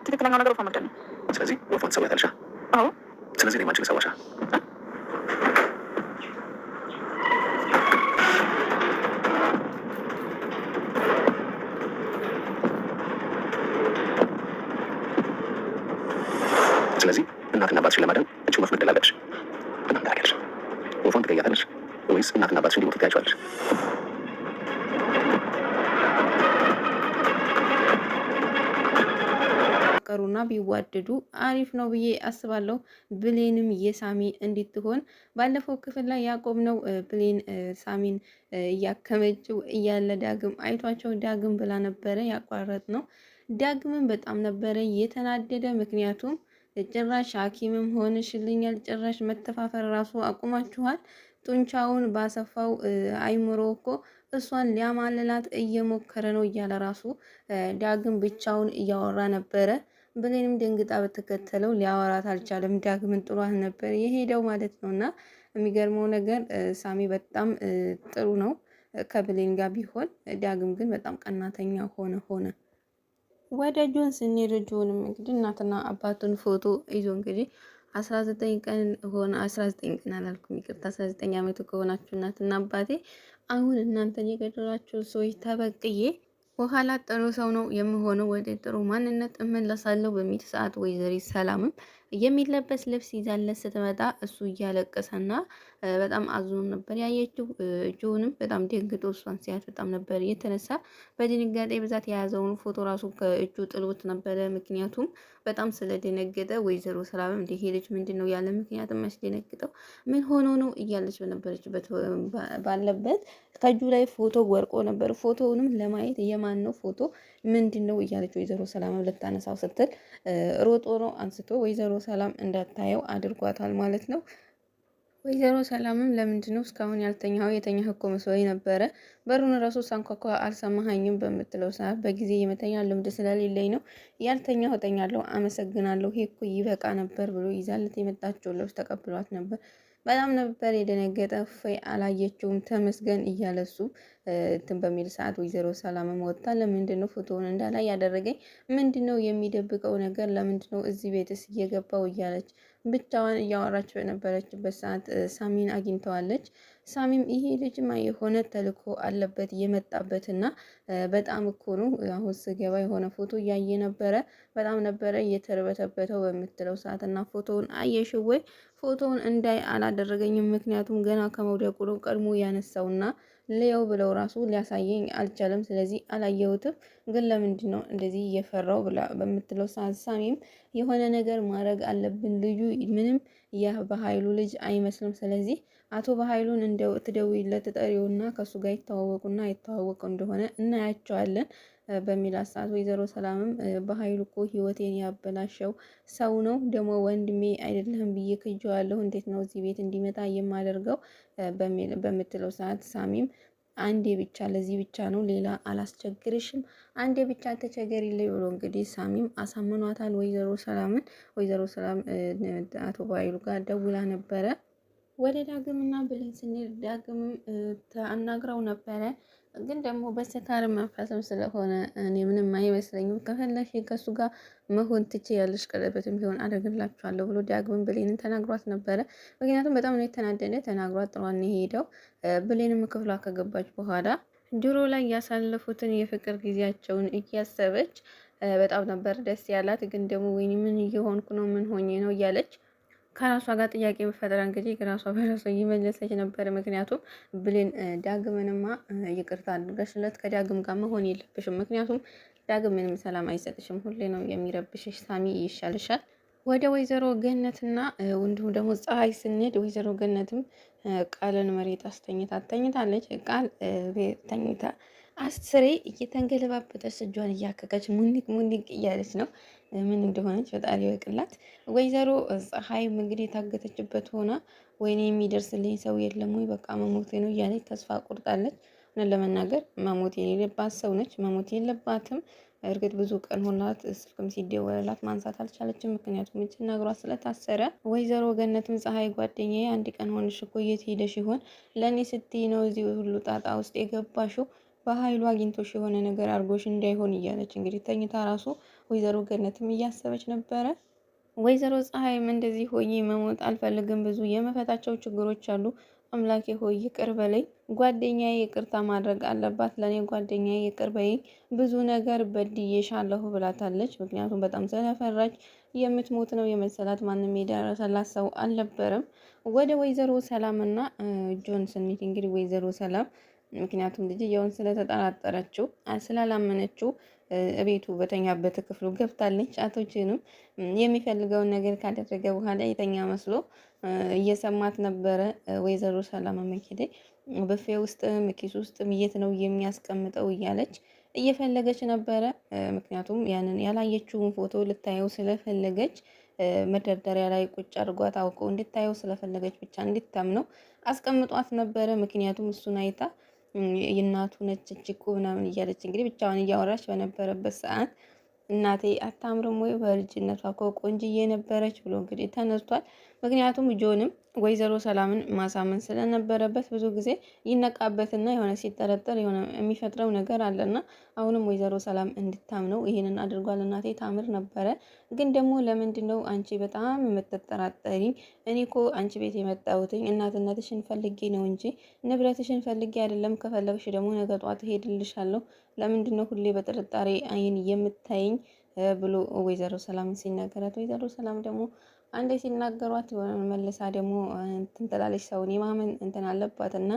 ትክክለኛው ነገር ወፏን መግደል ነው። ስለዚህ ወፏን ትሰዋታለሽ? አዎ። ስለዚህ እኔም አንቺን ልሰዋሻ? ስለዚህ እናትና አባትሽን ለማዳን እቺ ወፍ መግደል አለብሽ። እናም ታደርጊያለሽ? ወፏን ትገያታለሽ ወይስ እናትና አባትሽን ሊሞቱ ትያቸዋለሽ? ቀሩና ቢዋደዱ አሪፍ ነው ብዬ አስባለሁ። ብሌንም የሳሚ እንድትሆን ባለፈው ክፍል ላይ ያዕቆብ ነው ብሌን ሳሚን እያከመችው እያለ ዳግም አይቷቸው ዳግም ብላ ነበረ ያቋረጥ ነው። ዳግምን በጣም ነበረ የተናደደ። ምክንያቱም ጭራሽ ሐኪምም ሆንሽልኛል፣ ጭራሽ መተፋፈር ራሱ አቁማችኋል። ጡንቻውን ባሰፋው አይምሮ እኮ እሷን ሊያማልላት እየሞከረ ነው እያለ ራሱ ዳግም ብቻውን እያወራ ነበረ። ብሌንም ደንግጣ በተከተለው ሊያወራት አልቻለም። ዳግምን ጥሏት ነበር የሄደው ማለት ነው። እና የሚገርመው ነገር ሳሚ በጣም ጥሩ ነው ከብሌን ጋር ቢሆን፣ ዳግም ግን በጣም ቀናተኛ ሆነ። ወደ ጆን ስንሄድ ጆንም እንግዲህ እናትና አባቱን ፎቶ ይዞ እንግዲህ 19 ቀን ሆነ 19 ቀን አላልኩም ይቅርታ 19 ዓመቱ ከሆናችሁ እናትና አባቴ አሁን እናንተን የገደላችሁ ሰዎች ተበቅዬ በኋላ ጥሩ ሰው ነው የምሆነው፣ ወደ ጥሩ ማንነት እመለሳለሁ በሚል ሰዓት ወይዘሪት ሰላምም የሚለበስ ልብስ ይዛለት ስትመጣ እሱ እያለቀሰና በጣም አዝኖ ነበር ያየችው። ጆንም በጣም ደንግጦ እሷን ሲያት በጣም ነበር የተነሳ። በድንጋጤ ብዛት የያዘውን ፎቶ ራሱ ከእጁ ጥሎት ነበረ። ምክንያቱም በጣም ስለደነገጠ ወይዘሮ ሰላምም እንዲህ ልጅ ምንድን ነው ያለ ምክንያት የሚያስደነግጠው ምን ሆኖ ነው እያለች በነበረችበት ባለበት ከእጁ ላይ ፎቶ ወርቆ ነበር። ፎቶውንም ለማየት የማን ነው ፎቶ ምንድን ነው እያለች ወይዘሮ ሰላም ልታነሳው ስትል ሮጦ ነው አንስቶ ወይዘሮ ሰላም እንዳታየው አድርጓታል ማለት ነው። ወይዘሮ ሰላምም ለምንድን ነው እስካሁን ያልተኛው? የተኛ እኮ መስሎኝ ነበረ። በሩን ራሱ ሳንኳኳ አልሰማኸኝም በምትለው ሰዓት በጊዜ የመተኛ ልምድ ስለሌለኝ ነው ያልተኛው፣ እተኛለሁ፣ አመሰግናለሁ፣ ይሄ እኮ ይበቃ ነበር ብሎ ይዛለት የመጣችው ልብስ ተቀብሏት ነበር። በጣም ነበር የደነገጠ። እፎይ አላየችውም ተመስገን እያለሱ እንትን በሚል ሰዓት ወይዘሮ ሰላምም ወጥታ ለምንድን ነው ፎቶውን እንዳላይ ያደረገኝ? ምንድን ነው የሚደብቀው ነገር? ለምንድን ነው እዚህ ቤትስ እየገባው? እያለች ብቻዋን እያወራች በነበረችበት ሰዓት ሳሚን አግኝተዋለች። ሳሚም ይሄ ልጅማ የሆነ ተልእኮ አለበት የመጣበትና በጣም እኮ ነው አሁን ስገባ የሆነ ፎቶ እያየ ነበረ። በጣም ነበረ እየተርበተበተው በምትለው ሰዓት እና ፎቶውን አየሽ ወይ? ፎቶውን እንዳይ አላደረገኝም። ምክንያቱም ገና ከመውደቁ ነው ቀድሞ ያነሳውና ለየው ብለው ራሱ ሊያሳየኝ አልቻለም። ስለዚህ አላየሁትም። ግን ለምንድን ነው እንደዚህ እየፈራው ብላ በምትለው ሰዓት ሳሚም የሆነ ነገር ማድረግ አለብን፣ ልጁ ምንም በኃይሉ ልጅ አይመስልም። ስለዚህ አቶ በኃይሉን እንደው ትደውይለት ትጠሪውና ከሱ ጋር ይተዋወቁና ይተዋወቁ እንደሆነ እናያቸዋለን በሚል ሰዓት ወይዘሮ ሰላምም በኃይሉ እኮ ህይወቴን ያበላሸው ሰው ነው፣ ደግሞ ወንድሜ አይደለም ብዬ ክጄዋለሁ፣ እንዴት ነው እዚህ ቤት እንዲመጣ የማደርገው በምትለው ሰዓት ሳሚም አንዴ ብቻ ለዚህ ብቻ ነው ሌላ አላስቸግርሽም፣ አንዴ ብቻ ተቸገሪልኝ ብሎ እንግዲህ ሳሚም አሳምኗታል ወይዘሮ ሰላምን። ወይዘሮ ሰላም አቶ በኃይሉ ጋር ደውላ ነበረ። ወደ ዳግምና ብሌን ስንሄድ ዳግምም አናግራው ነበረ። ግን ደግሞ በስካር መንፈስም ስለሆነ እኔ ምንም አይመስለኝም፣ ከፈለሽ ከሱ ጋር መሆን ትችያለሽ፣ ቀለበትም ቢሆን አደርግላችኋለሁ ብሎ ዳግምን ብሌንን ተናግሯት ነበረ። ምክንያቱም በጣም ነው የተናደደ። ተናግሯት ጥሯን ሄደው ብሌንም ክፍሏ ከገባች በኋላ ድሮ ላይ ያሳለፉትን የፍቅር ጊዜያቸውን እያሰበች በጣም ነበር ደስ ያላት። ግን ደግሞ ወይኔ ምን እየሆንኩ ነው? ምን ሆኜ ነው? እያለች ከራሷ ጋር ጥያቄ በፈጠራ እንግዲህ ከራሷ በራሷ እየመለሰች ነበር። ምክንያቱም ብሌን ዳግምንማ ይቅርታ አድርገሽለት ከዳግም ጋር መሆን የለብሽም፣ ምክንያቱም ዳግም ምንም ሰላም አይሰጥሽም፣ ሁሌ ነው የሚረብሽሽ፣ ሳሚ ይሻልሻል። ወደ ወይዘሮ ገነትና እንዲሁም ደግሞ ፀሐይ ስንሄድ ወይዘሮ ገነትም ቃልን መሬት ተኝታለች። ቃል ተኝታ አስሬ እየተንገለባበጠች እጇን እያከከች ሙኒቅ እያለች ነው። ምን እንደሆነች ፈጣሪ ይወቅላት። ወይዘሮ ፀሐይም እንግዲህ የታገተችበት ሆና ወይኔ የሚደርስልኝ ሰው የለም ወይ በቃ መሞቴ ነው እያለች ተስፋ ቆርጣለች። እውነት ለመናገር መሞት የሌለባት ሰው ነች፣ መሞት የለባትም። እርግጥ ብዙ ቀን ሆናት፣ ስልክም ሲደወልላት ማንሳት አልቻለችም። ምክንያቱም እጅና እግሯ ስለታሰረ። ወይዘሮ ገነትም ፀሐይ ጓደኛዬ አንድ ቀን ሆንሽ እኮ የት ሄደሽ ይሆን? ለእኔ ስትይ ነው እዚህ ሁሉ ጣጣ ውስጥ የገባሽው? በኃይሉ አግኝቶሽ የሆነ ነገር አድርጎሽ እንዳይሆን እያለች እንግዲህ ተኝታ ራሱ ወይዘሮ ገነትም እያሰበች ነበረ። ወይዘሮ ፀሐይም እንደዚህ ሆኜ መሞት አልፈልግም፣ ብዙ የመፈታቸው ችግሮች አሉ፣ አምላኬ ሆይ ይቅር በለኝ፣ ጓደኛዬ ይቅርታ ማድረግ አለባት፣ ለእኔ ጓደኛዬ ይቅር በይኝ፣ ብዙ ነገር በድዬሻለሁ ብላታለች። ምክንያቱም በጣም ስለፈራች የምትሞት ነው የመሰላት፣ ማንም የደረሰላት ሰው አልነበረም። ወደ ወይዘሮ ሰላምና ጆን ስንሄድ እንግዲህ ወይዘሮ ሰላም ምክንያቱም ልጅየውን ስለተጠራጠረችው ስላላመነችው እቤቱ በተኛበት ክፍሉ ገብታለች። አቶ ጅንም የሚፈልገውን ነገር ካደረገ በኋላ የተኛ መስሎ እየሰማት ነበረ። ወይዘሮ ሰላም መኪዴ በፌ ውስጥም ኪስ ውስጥም የት ነው የሚያስቀምጠው እያለች እየፈለገች ነበረ። ምክንያቱም ያንን ያላየችውን ፎቶ ልታየው ስለፈለገች መደርደሪያ ላይ ቁጭ አድርጓት አውቀው እንድታየው ስለፈለገች ብቻ እንድታምነው አስቀምጧት ነበረ። ምክንያቱም እሱን አይታ የእናቱ ነች እኮ ምናምን እያለች እንግዲህ ብቻዋን እያወራች በነበረበት ሰዓት እናቴ አታምርም ወይ በልጅነቷ እኮ ቆንጅዬ ነበረች ብሎ እንግዲህ ተነስቷል። ምክንያቱም ጆንም ወይዘሮ ሰላምን ማሳመን ስለነበረበት ብዙ ጊዜ ይነቃበትና የሆነ ሲጠረጠር የሆነ የሚፈጥረው ነገር አለና አሁንም ወይዘሮ ሰላም እንድታምነው ይሄንን አድርጓል። እናቴ ታምር ነበረ፣ ግን ደግሞ ለምንድን ነው አንቺ በጣም የምትጠራጠሪኝ? እኔ እኮ አንቺ ቤት የመጣሁትኝ እናትነትሽን ፈልጌ ነው እንጂ ንብረትሽን ፈልጌ አይደለም። ከፈለግሽ ደግሞ ነገ ጧት እሄድልሻለሁ። ለምንድን ነው ሁሌ በጥርጣሬ አይን የምታይኝ? ብሎ ወይዘሮ ሰላም ሲናገራት፣ ወይዘሮ ሰላም ደግሞ አንዴ ሲናገሯት መልሳ ደግሞ እንትን ትላለች። ሰውን የማመን እንትን አለባት እና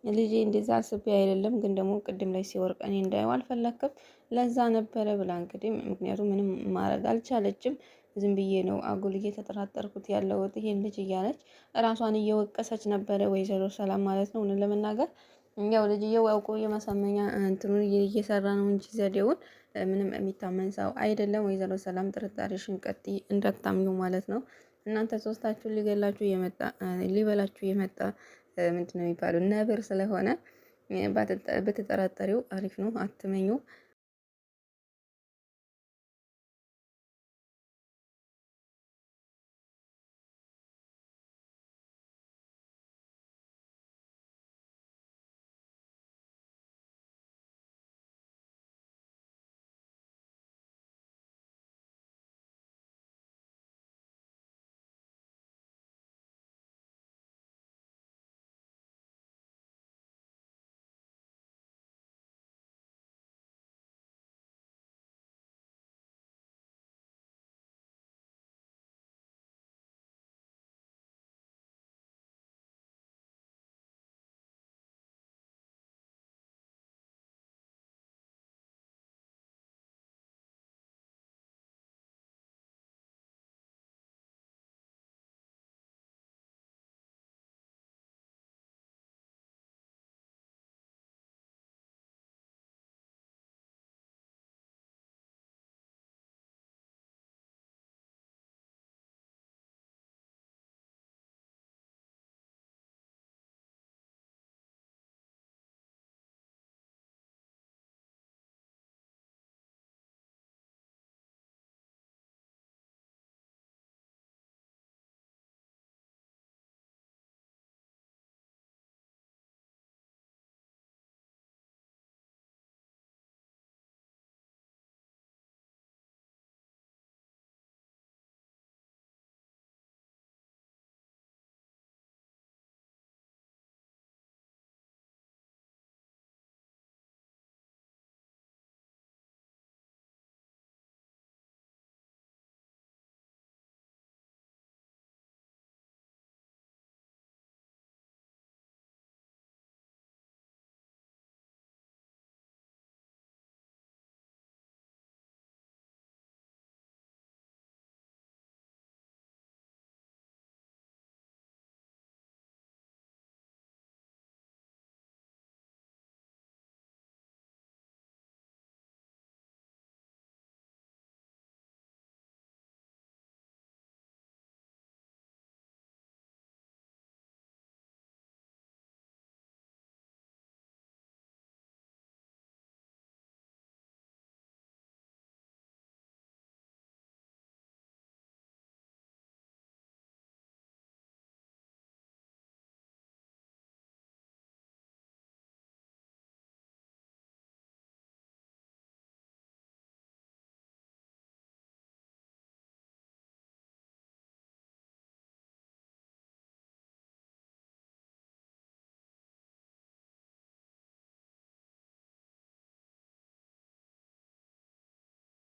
ልጄ እንደዛ አስቤ አይደለም፣ ግን ደግሞ ቅድም ላይ ሲወርቅ እኔ እንዳየው አልፈለክም፣ ለዛ ነበረ ብላ እንግዲህ ምክንያቱም ምንም ማድረግ አልቻለችም። ዝም ብዬ ነው አጉል እየተጠራጠርኩት ያለሁት ይሄን ልጅ እያለች ራሷን እየወቀሰች ነበረ ወይዘሮ ሰላም ማለት ነው። ለመናገር ያው ልጅየው አውቆ የማሳመኛ እንትኑን እየሰራ ነው እንጂ ዘዴውን ምንም የሚታመን ሰው አይደለም። ወይዘሮ ሰላም ጥርጣሬሽን ቀጥይ እንዳታምኙ ማለት ነው። እናንተ ሶስታችሁን ሊገላችሁ የመጣ ሊበላችሁ የመጣ ምንድን ነው የሚባለው ነብር ስለሆነ ብትጠራጠሪው አሪፍ ነው፣ አትመኙ።